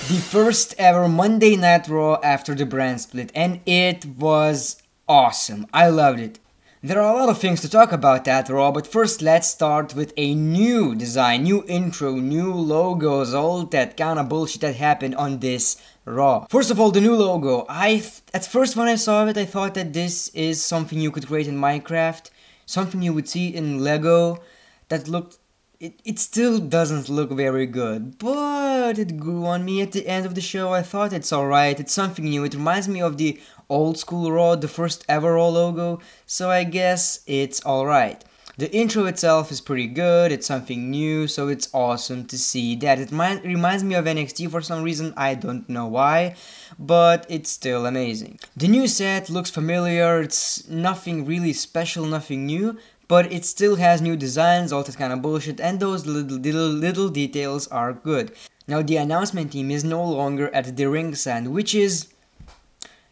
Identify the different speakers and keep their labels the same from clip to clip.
Speaker 1: The first ever Monday Night Raw after the brand split, and it was awesome. I loved it. There are a lot of things to talk about that Raw, but first let's start with a new design, new intro, new logos, all that kind of bullshit that happened on this Raw. First of all, the new logo. At first when I saw it, I thought that this is something you could create in Minecraft, something you would see in Lego that looked it still doesn't look very good, but it grew on me at the end of the show. I thought it's alright, it's something new. It reminds me of the old school Raw, the first ever Raw logo, so I guess it's alright. The intro itself is pretty good, it's something new, so it's awesome to see that. It reminds me of NXT for some reason, I don't know why, but it's still amazing. The new set looks familiar, it's nothing really special, nothing new, but it still has new designs, all that kind of bullshit, and those little details are good. Now the announcement team is no longer at the ringside, which is...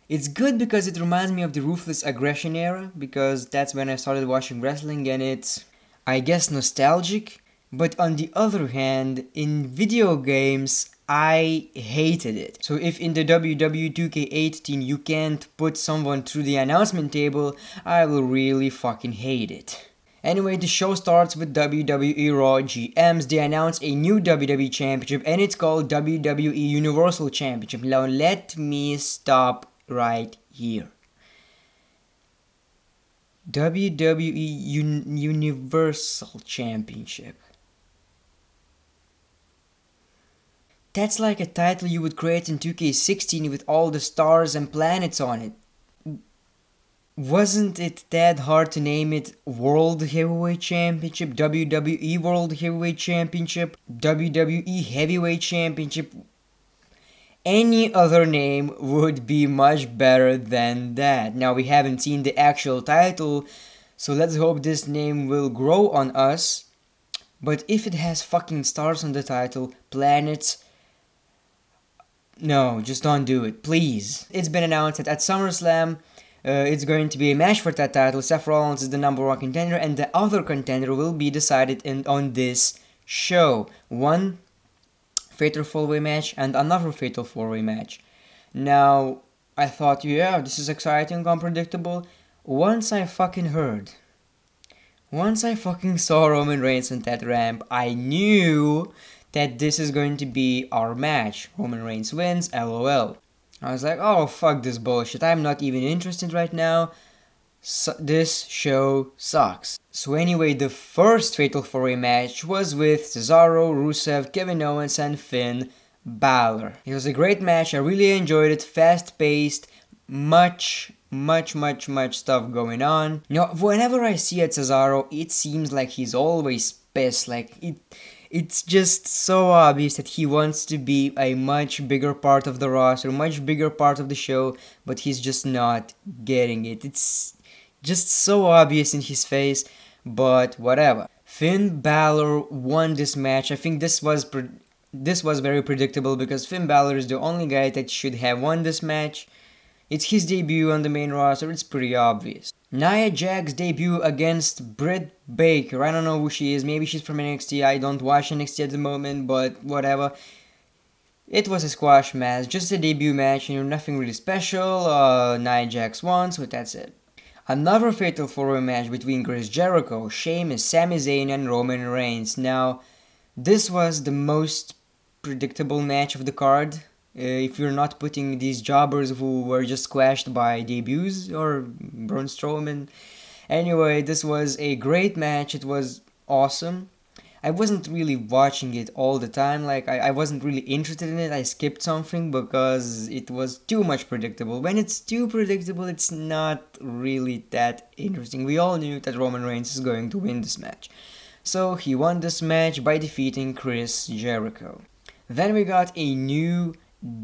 Speaker 1: It's good because it reminds me of the Ruthless Aggression era, because that's when I started watching wrestling and it's, I guess, nostalgic. But on the other hand, in video games, I hated it. So if in the WWE 2K18 you can't put someone through the announcement table, I will really fucking hate it. Anyway, the show starts with WWE Raw GMs. They announce a new WWE Championship and it's called WWE Universal Championship. Now let me stop right here. WWE Universal Championship. That's like a title you would create in 2K16 with all the stars and planets on it. Wasn't it that hard to name it World Heavyweight Championship, WWE World Heavyweight Championship, WWE Heavyweight Championship? Any other name would be much better than that. Now we haven't seen the actual title, so let's hope this name will grow on us. But if it has fucking stars on the title, planets... No, just don't do it, please. It's been announced that at SummerSlam, it's going to be a match for that title. Seth Rollins is the #1 contender, and the other contender will be decided on this show. One Fatal 4-Way match and another Fatal 4-Way match. Now, I thought, yeah, this is exciting, unpredictable. Once I fucking saw Roman Reigns on that ramp, I knew that this is going to be our match. Roman Reigns wins, LOL. I was like, oh, fuck this bullshit. I'm not even interested right now. This show sucks. So anyway, the first Fatal 4-Way match was with Cesaro, Rusev, Kevin Owens, and Finn Balor. It was a great match. I really enjoyed it. Fast-paced, much stuff going on. You know, whenever I see a Cesaro, it seems like he's always pissed. It's just so obvious that he wants to be a much bigger part of the roster, much bigger part of the show, but he's just not getting it. It's just so obvious in his face, but whatever. Finn Balor won this match. I think this was very predictable because Finn Balor is the only guy that should have won this match. It's his debut on the main roster, it's pretty obvious. Nia Jax's debut against Britt Baker. I don't know who she is, maybe she's from NXT, I don't watch NXT at the moment, but whatever. It was a squash match, just a debut match, nothing really special. Nia Jax won, so that's it. Another Fatal 4-Way match between Chris Jericho, Sheamus, Sami Zayn, and Roman Reigns. Now, this was the most predictable match of the card. If you're not putting these jobbers who were just squashed by debuts or Braun Strowman. Anyway, this was a great match. It was awesome. I wasn't really watching it all the time. I wasn't really interested in it. I skipped something because it was too much predictable. When it's too predictable, it's not really that interesting. We all knew that Roman Reigns is going to win this match. So he won this match by defeating Chris Jericho. Then we got a new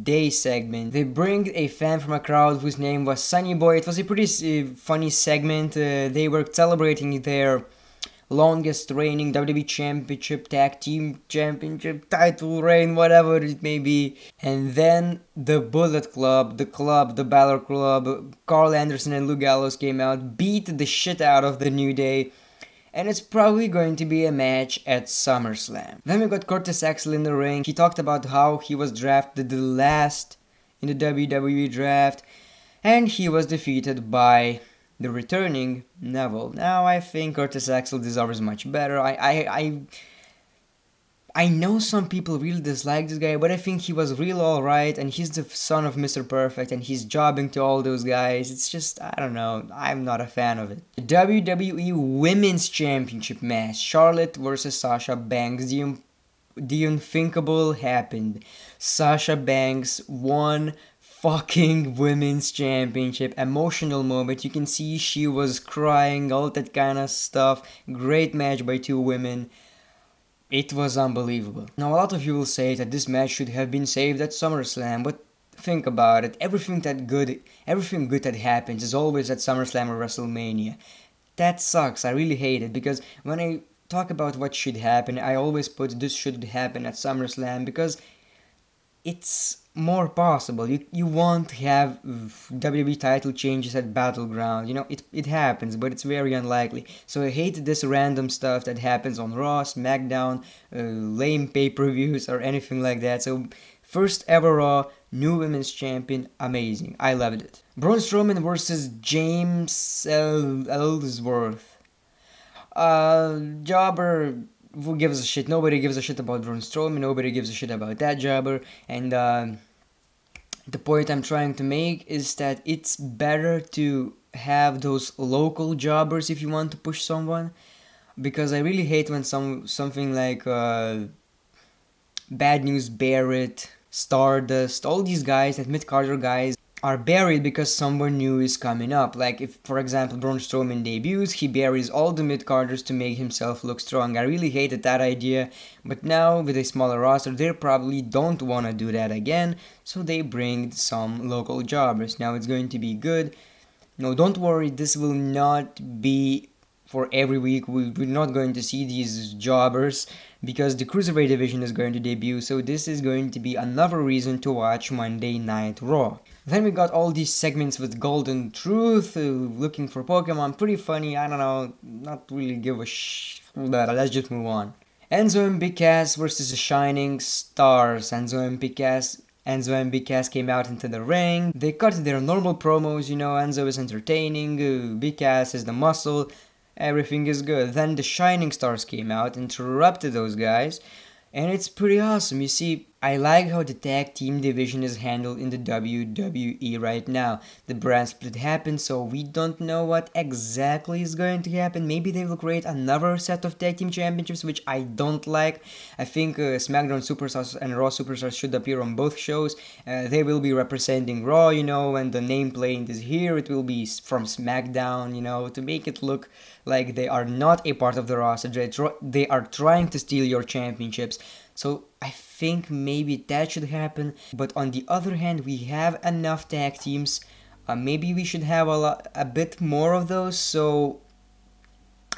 Speaker 1: day segment. They bring a fan from a crowd whose name was Sunny Boy. It was a pretty funny segment. They were celebrating their longest reigning WWE Championship, Tag Team Championship, title reign, whatever it may be. And then the Bullet Club, the Balor Club, Carl Anderson and Luke Gallows came out, beat the shit out of the New Day. and it's probably going to be a match at SummerSlam. Then we got Curtis Axel in the ring. He talked about how he was drafted the last in the WWE draft, and he was defeated by the returning Neville. Now I think Curtis Axel deserves much better. I know some people really dislike this guy, but I think he was real alright, and he's the son of Mr. Perfect, and he's jobbing to all those guys. It's just, I don't know, I'm not a fan of it. The WWE Women's Championship match, Charlotte versus Sasha Banks. The unthinkable happened. Sasha Banks won fucking Women's Championship. Emotional moment. You can see she was crying, all that kind of stuff. Great match by two women. It was unbelievable. Now, a lot of you will say that this match should have been saved at SummerSlam, but think about it. Everything good that happens is always at SummerSlam or WrestleMania. That sucks. I really hate it, because when I talk about what should happen, I always put this should happen at SummerSlam, because it's more possible. You won't have WWE title changes at Battleground. You know, it happens, but it's very unlikely. So I hate this random stuff that happens on Raw, SmackDown, lame pay-per-views or anything like that. So first ever Raw, new women's champion, amazing. I loved it. Braun Strowman versus James Ellsworth. Jobber, who gives a shit? Nobody gives a shit about Braun Strowman. Nobody gives a shit about that jobber. And the point I'm trying to make is that it's better to have those local jobbers if you want to push someone. Because I really hate when something like Bad News Barrett, Stardust, all these guys, that mid-carder guys, are buried because someone new is coming up. Like if, for example, Braun Strowman debuts, he buries all the mid-carders to make himself look strong. I really hated that idea, but now with a smaller roster, they probably don't want to do that again, so they bring some local jobbers. Now it's going to be good. No, don't worry, this will not be for every week. We're not going to see these jobbers because the Cruiserweight division is going to debut, so this is going to be another reason to watch Monday Night Raw. Then we got all these segments with Golden Truth, looking for Pokemon, pretty funny, I don't know, not really give a let's just move on. Enzo and Big Cass versus the Shining Stars. Enzo and Big Cass came out into the ring, they cut their normal promos, you know, Enzo is entertaining, Big Cass is the muscle, everything is good. Then the Shining Stars came out, interrupted those guys, and it's pretty awesome. You see, I like how the tag team division is handled in the WWE right now. The brand split happened, so we don't know what exactly is going to happen. Maybe they will create another set of tag team championships, which I don't like. I think SmackDown Superstars and Raw Superstars should appear on both shows. They will be representing Raw, you know, and the nameplate is here. It will be from SmackDown, you know, to make it look like they are not a part of the roster. They are trying to steal your championships. So I think maybe that should happen. But on the other hand, we have enough tag teams. Maybe we should have a bit more of those. So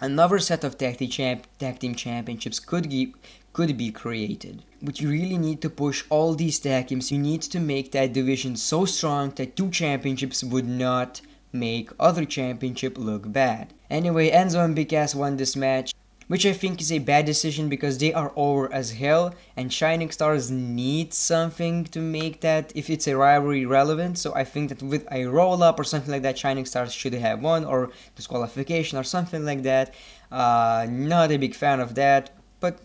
Speaker 1: another set of tag team championships could be created. But you really need to push all these tag teams. You need to make that division so strong that two championships would not make other championship look bad. Anyway, Enzo and Big Cass won this match, which I think is a bad decision because they are over as hell, and Shining Stars need something to make that, if it's a rivalry, relevant. So I think that with a roll-up or something like that, Shining Stars should have won, or disqualification or something like that. Not a big fan of that, but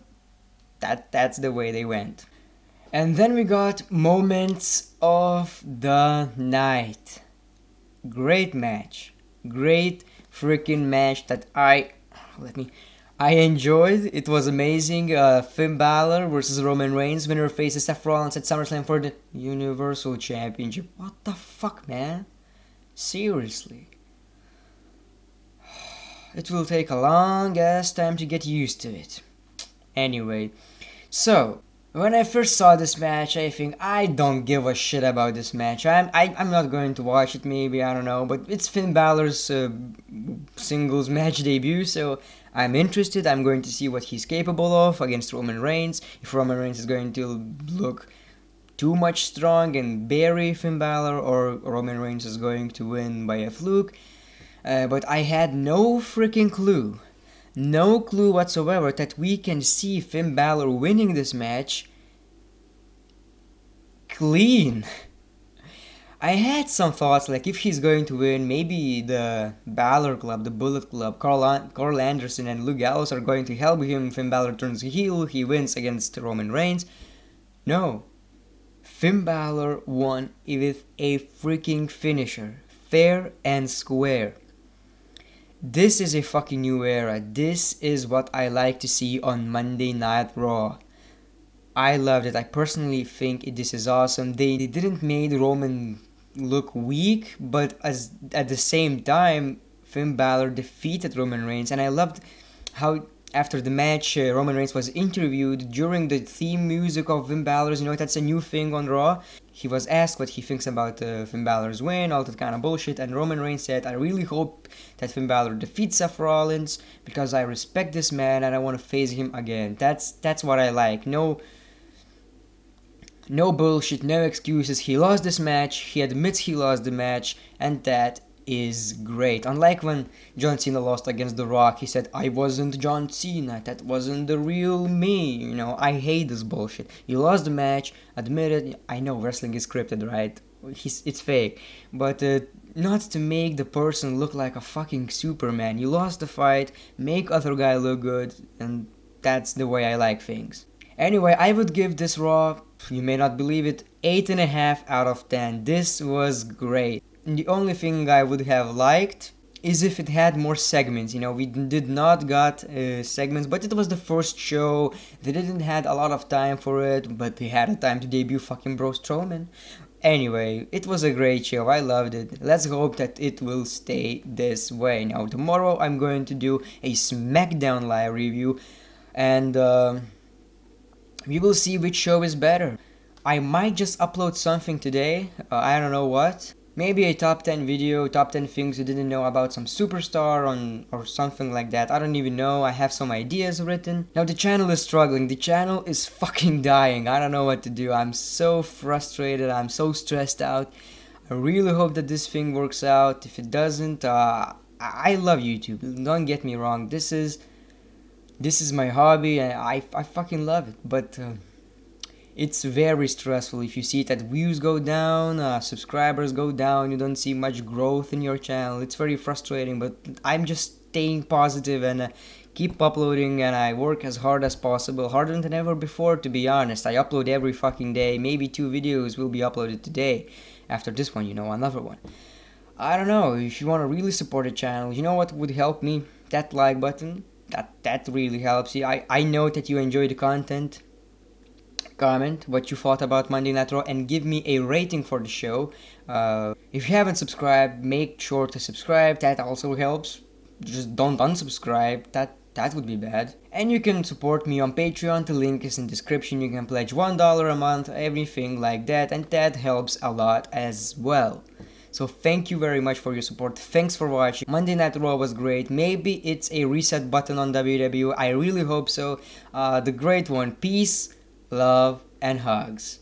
Speaker 1: that's the way they went. And then we got moments of the night. Great match. Great freaking match that I enjoyed. It was amazing. Finn Balor versus Roman Reigns. Winner faces Seth Rollins at SummerSlam for the Universal Championship. What the fuck, man? Seriously. It will take a long ass time to get used to it. Anyway, so when I first saw this match, I think I don't give a shit about this match. I'm not going to watch it, maybe, I don't know, but it's Finn Balor's singles match debut, so I'm interested. I'm going to see what he's capable of against Roman Reigns. If Roman Reigns is going to look too much strong and bury Finn Balor, or Roman Reigns is going to win by a fluke. But I had no freaking clue No clue whatsoever that we can see Finn Balor winning this match clean. I had some thoughts like if he's going to win, maybe the Balor Club, the Bullet Club, Carl Anderson and Luke Gallows are going to help him. Finn Balor turns heel, he wins against Roman Reigns. No. Finn Balor won with a freaking finisher. Fair and square. This is a fucking new era. This is what I like to see on Monday Night Raw. I loved it. I personally think this is awesome. They didn't make Roman look weak, but at the same time, Finn Balor defeated Roman Reigns, and I loved how after the match, Roman Reigns was interviewed during the theme music of Finn Balor's. That's a new thing on Raw. He was asked what he thinks about Finn Balor's win, all that kind of bullshit, and Roman Reigns said, I really hope that Finn Balor defeats Seth Rollins because I respect this man and I want to face him again. That's what I like. No bullshit, no excuses. He lost this match, he admits he lost the match, and that is great. Unlike when John Cena lost against The Rock, he said, I wasn't John Cena, that wasn't the real me. I hate this bullshit. You lost the match, admit it. I know wrestling is scripted, right? It's fake. But not to make the person look like a fucking Superman. You lost the fight, make other guy look good, and that's the way I like things. Anyway, I would give this Raw, you may not believe it, 8.5 out of 10. This was great. And the only thing I would have liked is if it had more segments. We did not got segments, but it was the first show. They didn't had a lot of time for it, but they had a time to debut fucking Braun Strowman. Anyway, it was a great show. I loved it. Let's hope that it will stay this way. Now, tomorrow I'm going to do a SmackDown Live review, and we will see which show is better. I might just upload something today, I don't know what. Maybe a top 10 video, top 10 things you didn't know about some superstar or something like that. I don't even know, I have some ideas written. Now the channel is struggling, the channel is fucking dying. I don't know what to do, I'm so frustrated, I'm so stressed out. I really hope that this thing works out. If it doesn't, I love YouTube, don't get me wrong. This is my hobby and I fucking love it, but it's very stressful if you see that views go down, subscribers go down, you don't see much growth in your channel. It's very frustrating, but I'm just staying positive and keep uploading, and I work as hard as possible, harder than ever before, to be honest. I upload every fucking day, maybe 2 videos will be uploaded today. After this one, another one. I don't know, if you want to really support the channel, what would help me? That like button. That really helps you. I know that you enjoy the content. Comment what you thought about Monday Night Raw and give me a rating for the show. If you haven't subscribed, make sure to subscribe. That also helps. Just don't unsubscribe. That would be bad. And you can support me on Patreon. The link is in the description. You can pledge $1 a month, everything like that, and that helps a lot as well. So thank you very much for your support. Thanks for watching. Monday Night Raw was great. Maybe it's a reset button on WWE. I really hope so. The great one. Peace, love, and hugs.